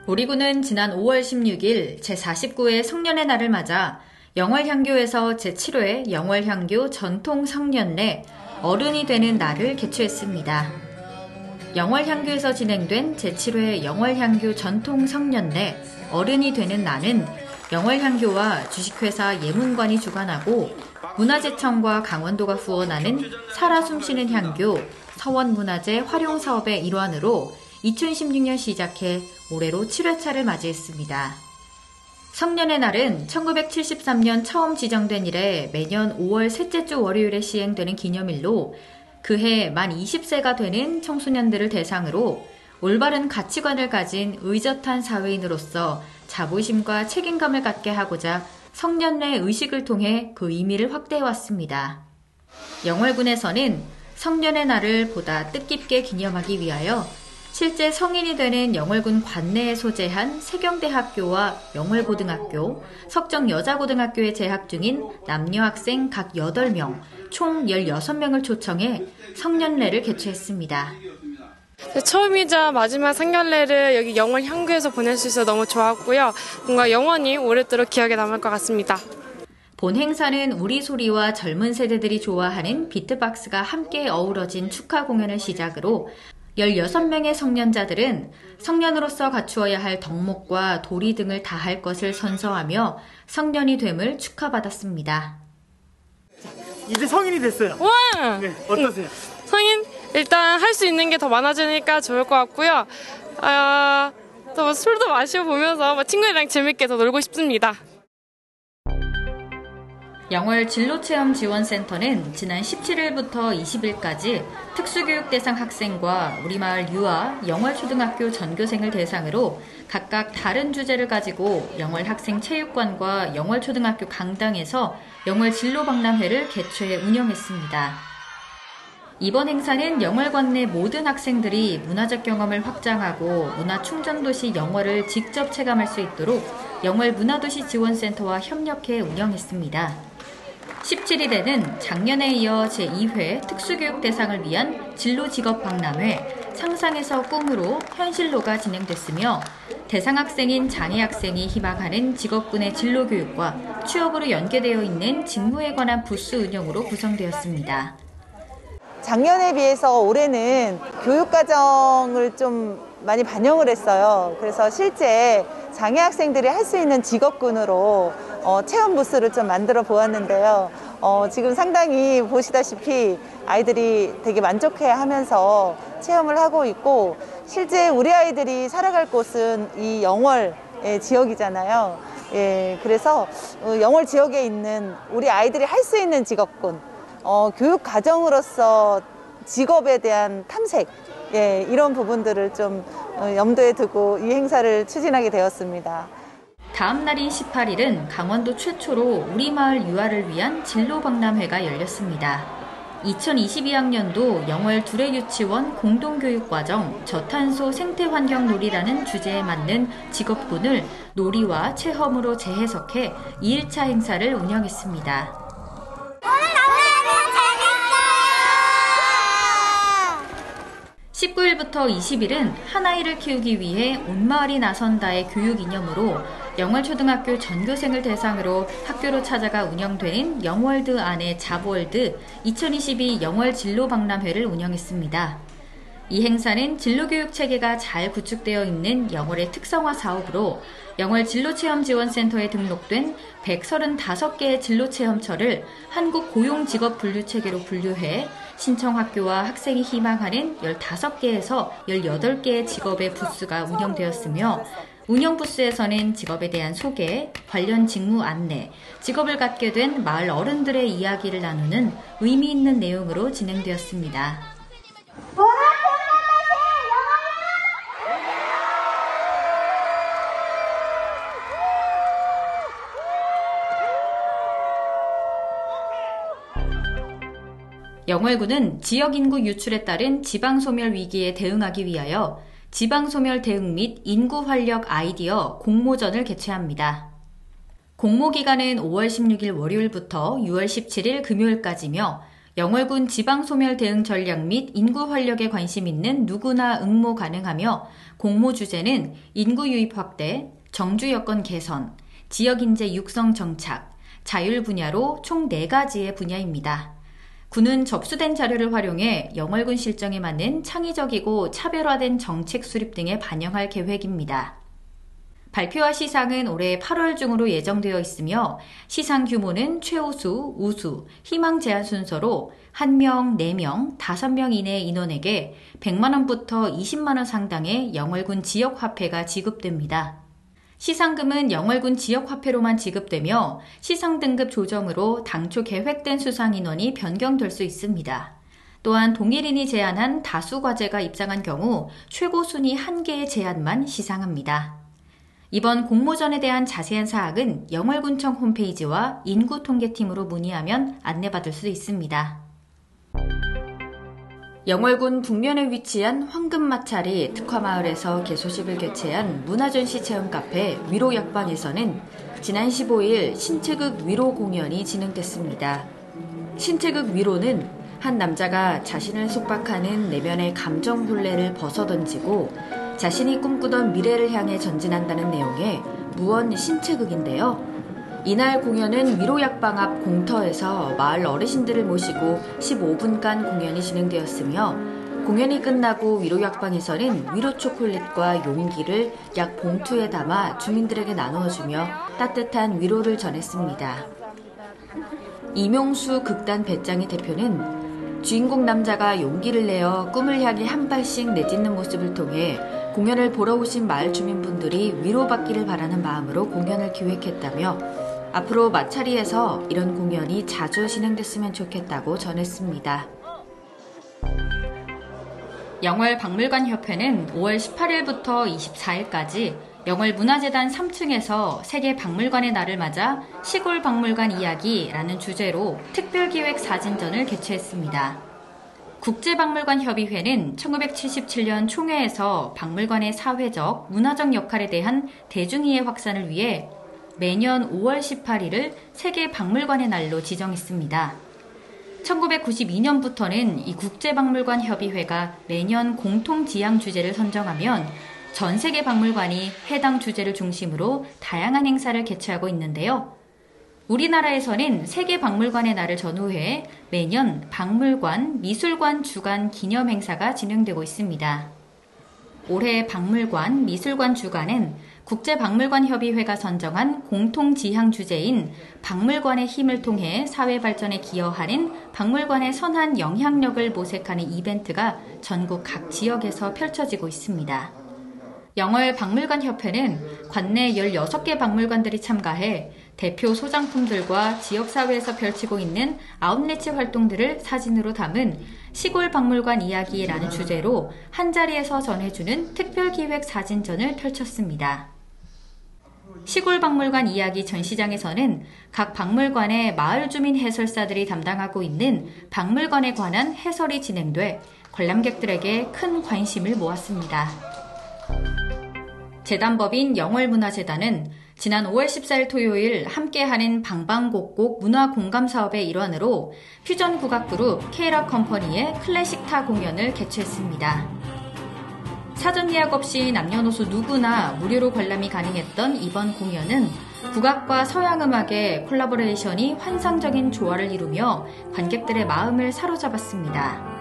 우리 군은 지난 5월 16일 제49회 성년의 날을 맞아 영월향교에서 제7회 영월향교 전통 성년례 어른이 되는 날을 개최했습니다. 영월향교에서 진행된 제7회 영월향교 전통 성년례 어른이 되는 날은 영월향교와 주식회사 예문관이 주관하고 문화재청과 강원도가 후원하는 살아 숨쉬는 향교 서원문화재 활용사업의 일환으로 2016년 시작해 올해로 7회차를 맞이했습니다. 성년의 날은 1973년 처음 지정된 이래 매년 5월 셋째 주 월요일에 시행되는 기념일로 그해 만 20세가 되는 청소년들을 대상으로 올바른 가치관을 가진 의젓한 사회인으로서 자부심과 책임감을 갖게 하고자 성년례 의식을 통해 그 의미를 확대해왔습니다. 영월군에서는 성년의 날을 보다 뜻깊게 기념하기 위하여 실제 성인이 되는 영월군 관내에 소재한 세경대학교와 영월고등학교, 석정여자고등학교에 재학 중인 남녀 학생 각 8명, 총 16명을 초청해 성년례를 개최했습니다. 처음이자 마지막 성년례를 여기 영월향교에서 보낼 수 있어서 너무 좋았고요. 뭔가 영원히 오랫도록 기억에 남을 것 같습니다. 본 행사는 우리 소리와 젊은 세대들이 좋아하는 비트박스가 함께 어우러진 축하 공연을 시작으로 16명의 성년자들은 성년으로서 갖추어야 할 덕목과 도리 등을 다할 것을 선서하며 성년이 됨을 축하받았습니다. 이제 성인이 됐어요. 와! 네, 어떠세요? 성인? 일단 할 수 있는 게 더 많아지니까 좋을 것 같고요. 또 술도 마시고 보면서 친구들이랑 재밌게 더 놀고 싶습니다. 영월 진로체험지원센터는 지난 17일부터 20일까지 특수교육 대상 학생과 우리마을 유아, 영월초등학교 전교생을 대상으로 각각 다른 주제를 가지고 영월학생체육관과 영월초등학교 강당에서 영월진로박람회를 개최해 운영했습니다. 이번 행사는 영월관 내 모든 학생들이 문화적 경험을 확장하고 문화충전도시 영월을 직접 체감할 수 있도록 영월문화도시지원센터와 협력해 운영했습니다. 17일에는 작년에 이어 제2회 특수교육 대상을 위한 진로직업박람회 상상에서 꿈으로 현실로가 진행됐으며 대상 학생인 장애 학생이 희망하는 직업군의 진로교육과 취업으로 연계되어 있는 직무에 관한 부스 운영으로 구성되었습니다. 작년에 비해서 올해는 교육과정을 좀 많이 반영을 했어요. 그래서 실제 장애 학생들이 할 수 있는 직업군으로 체험 부스를 좀 만들어 보았는데요. 지금 상당히 보시다시피 아이들이 되게 만족해 하면서 체험을 하고 있고, 실제 우리 아이들이 살아갈 곳은 이 영월 지역이잖아요. 예, 그래서 영월 지역에 있는 우리 아이들이 할 수 있는 직업군, 교육 과정으로서 직업에 대한 탐색, 예, 이런 부분들을 좀 염두에 두고 이 행사를 추진하게 되었습니다. 다음 날인 18일은 강원도 최초로 우리마을 유아를 위한 진로박람회가 열렸습니다. 2022학년도 영월 두레유치원 공동교육과정 저탄소 생태환경놀이라는 주제에 맞는 직업군을 놀이와 체험으로 재해석해 2일차 행사를 운영했습니다. 19일부터 20일은 한 아이를 키우기 위해 온 마을이 나선다의 교육 이념으로 영월초등학교 전교생을 대상으로 학교로 찾아가 운영되는 영월드 안의 잡월드 2022 영월 진로박람회를 운영했습니다. 이 행사는 진로교육 체계가 잘 구축되어 있는 영월의 특성화 사업으로 영월 진로체험지원센터에 등록된 135개의 진로체험처를 한국고용직업분류체계로 분류해 신청학교와 학생이 희망하는 15개에서 18개의 직업의 부스가 운영되었으며 운영 부스에서는 직업에 대한 소개, 관련 직무 안내, 직업을 갖게 된 마을 어른들의 이야기를 나누는 의미 있는 내용으로 진행되었습니다. 영월군은 지역 인구 유출에 따른 지방소멸 위기에 대응하기 위하여 지방소멸 대응 및 인구 활력 아이디어 공모전을 개최합니다. 공모 기간은 5월 16일 월요일부터 6월 17일 금요일까지며 영월군 지방소멸 대응 전략 및 인구 활력에 관심 있는 누구나 응모 가능하며 공모 주제는 인구 유입 확대, 정주 여건 개선, 지역 인재 육성 정착, 자율 분야로 총 4가지의 분야입니다. 군은 접수된 자료를 활용해 영월군 실정에 맞는 창의적이고 차별화된 정책 수립 등에 반영할 계획입니다. 발표와 시상은 올해 8월 중으로 예정되어 있으며 시상 규모는 최우수, 우수, 희망 제한 순서로 1명, 4명, 5명 이내의 인원에게 100만원부터 20만원 상당의 영월군 지역화폐가 지급됩니다. 시상금은 영월군 지역화폐로만 지급되며 시상 등급 조정으로 당초 계획된 수상 인원이 변경될 수 있습니다. 또한 동일인이 제안한 다수 과제가 입상한 경우 최고 순위 1개의 제안만 시상합니다. 이번 공모전에 대한 자세한 사항은 영월군청 홈페이지와 인구통계팀으로 문의하면 안내받을 수 있습니다. 영월군 북면에 위치한 황금마찰이 특화마을에서 개소식을 개최한 문화전시 체험 카페 위로약방에서는 지난 15일 신체극 위로 공연이 진행됐습니다. 신체극 위로는 한 남자가 자신을 속박하는 내면의 감정 혼례를 벗어던지고 자신이 꿈꾸던 미래를 향해 전진한다는 내용의 무언 신체극인데요. 이날 공연은 위로약방 앞 공터에서 마을 어르신들을 모시고 15분간 공연이 진행되었으며 공연이 끝나고 위로약방에서는 위로 초콜릿과 용기를 약 봉투에 담아 주민들에게 나누어주며 따뜻한 위로를 전했습니다. 이명수 극단 배짱이 대표는 주인공 남자가 용기를 내어 꿈을 향해 한 발씩 내딛는 모습을 통해 공연을 보러 오신 마을 주민분들이 위로받기를 바라는 마음으로 공연을 기획했다며 앞으로 마차리에서 이런 공연이 자주 진행됐으면 좋겠다고 전했습니다. 영월박물관협회는 5월 18일부터 24일까지 영월문화재단 3층에서 세계박물관의 날을 맞아 시골박물관 이야기라는 주제로 특별기획 사진전을 개최했습니다. 국제박물관협의회는 1977년 총회에서 박물관의 사회적, 문화적 역할에 대한 대중이해 확산을 위해 매년 5월 18일을 세계박물관의 날로 지정했습니다. 1992년부터는 이 국제박물관협의회가 매년 공통지향 주제를 선정하면 전 세계 박물관이 해당 주제를 중심으로 다양한 행사를 개최하고 있는데요. 우리나라에서는 세계박물관의 날을 전후해 매년 박물관, 미술관 주간 기념 행사가 진행되고 있습니다. 올해 박물관, 미술관 주간은 국제박물관협의회가 선정한 공통지향 주제인 박물관의 힘을 통해 사회 발전에 기여하는 박물관의 선한 영향력을 모색하는 이벤트가 전국 각 지역에서 펼쳐지고 있습니다. 영월박물관협회는 관내 16개 박물관들이 참가해 대표 소장품들과 지역사회에서 펼치고 있는 아웃레치 활동들을 사진으로 담은 시골박물관 이야기라는 주제로 한자리에서 전해주는 특별기획 사진전을 펼쳤습니다. 시골박물관 이야기 전시장에서는 각 박물관의 마을 주민 해설사들이 담당하고 있는 박물관에 관한 해설이 진행돼 관람객들에게 큰 관심을 모았습니다. 재단법인 영월문화재단은 지난 5월 14일 토요일 함께하는 방방곡곡 문화공감 사업의 일환으로 퓨전 국악그룹 K락 컴퍼니의 클래식타 공연을 개최했습니다. 사전 예약 없이 남녀노소 누구나 무료로 관람이 가능했던 이번 공연은 국악과 서양음악의 콜라보레이션이 환상적인 조화를 이루며 관객들의 마음을 사로잡았습니다.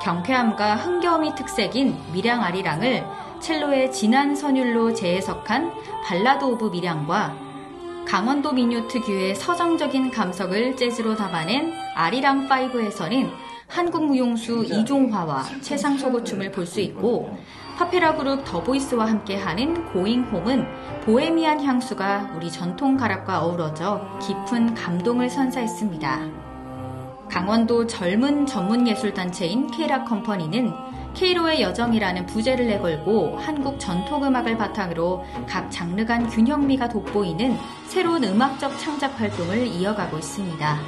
경쾌함과 흥겨움이 특색인 밀양아리랑을 첼로의 진한 선율로 재해석한 발라드 오브 밀양과 강원도 민요 특유의 서정적인 감성을 재즈로 담아낸 아리랑 5에서는 한국 무용수 이종화와 최상소고춤을 볼 수 있고 파페라 그룹 더보이스와 함께하는 고잉홈은 보헤미안 향수가 우리 전통 가락과 어우러져 깊은 감동을 선사했습니다. 강원도 젊은 전문예술단체인 K락 컴퍼니는 K로의 여정이라는 부제를 내걸고 한국 전통음악을 바탕으로 각 장르 간 균형미가 돋보이는 새로운 음악적 창작 활동을 이어가고 있습니다.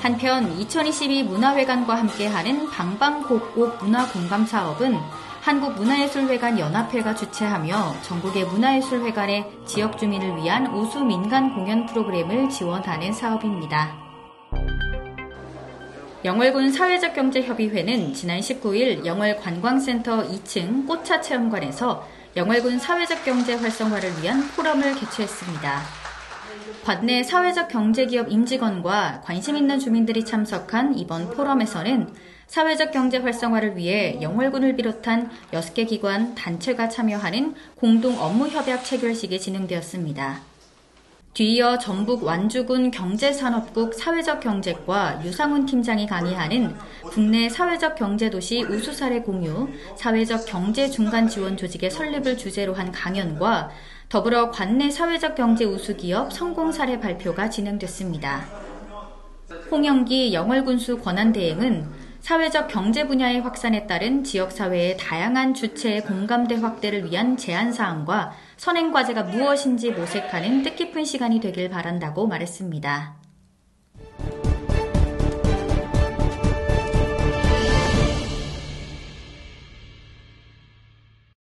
한편 2022 문화회관과 함께하는 방방곡곡 문화공감 사업은 한국문화예술회관 연합회가 주최하며 전국의 문화예술회관의 지역 주민을 위한 우수 민간 공연 프로그램을 지원하는 사업입니다. 영월군 사회적경제협의회는 지난 19일 영월관광센터 2층 꽃차 체험관에서 영월군 사회적 경제 활성화를 위한 포럼을 개최했습니다. 관내 사회적 경제기업 임직원과 관심 있는 주민들이 참석한 이번 포럼에서는 사회적 경제 활성화를 위해 영월군을 비롯한 6개 기관, 단체가 참여하는 공동 업무 협약 체결식이 진행되었습니다. 뒤이어 전북 완주군 경제산업국 사회적 경제과 유상훈 팀장이 강의하는 국내 사회적 경제도시 우수 사례 공유, 사회적 경제 중간 지원 조직의 설립을 주제로 한 강연과 더불어 관내 사회적 경제 우수 기업 성공 사례 발표가 진행됐습니다. 홍영기 영월군수 권한대행은 사회적 경제 분야의 확산에 따른 지역사회의 다양한 주체의 공감대 확대를 위한 제안사항과 선행과제가 무엇인지 모색하는 뜻깊은 시간이 되길 바란다고 말했습니다.